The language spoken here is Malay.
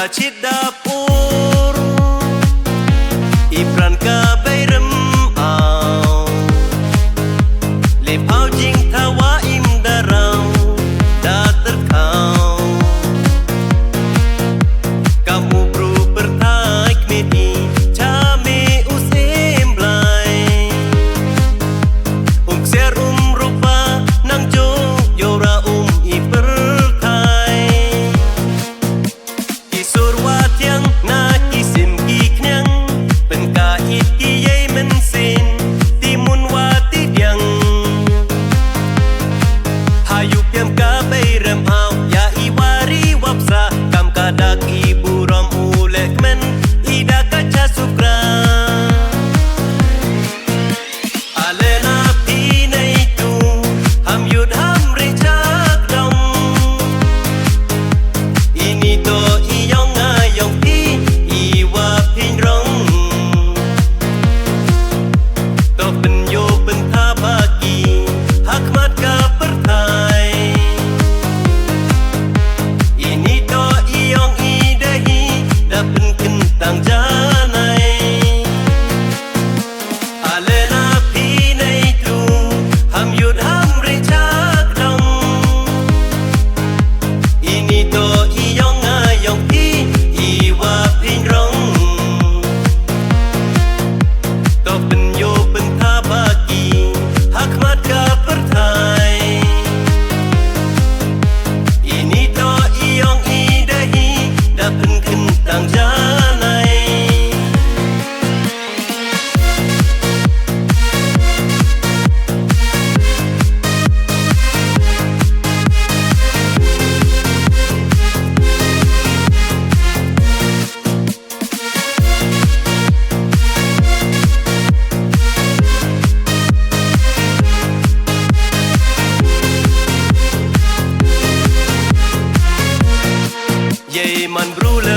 Kacit dapur Ibran kabairam au Lepau jing tawa im darau Da terkau Kamu bru bertaik medi Came usim blai Ser rupa nang jo Yora i pertai Kisur wat yang na kisim kiknyang Penkait kiyay mensin Timun wati diang Hayup yang kabay remau Ya iwari wapsa Kam kadak ibu rom ulek men Ida kaca supra Alena pinay tu Ham yud ham rechak dong Ini to iyong ngayong ti Iwa pinrong To penyo pentabaki Hakmat ka pertai Ini to iyong idahi Dapen kentang janai Alena pinay tu Ham yud ham rechak dong Ini to iyong ngayong ti Iwa pinrong To penyo pentabaki Hakmat ka pertai Ini to iyong idahi Dapen kentang janai Yay man brule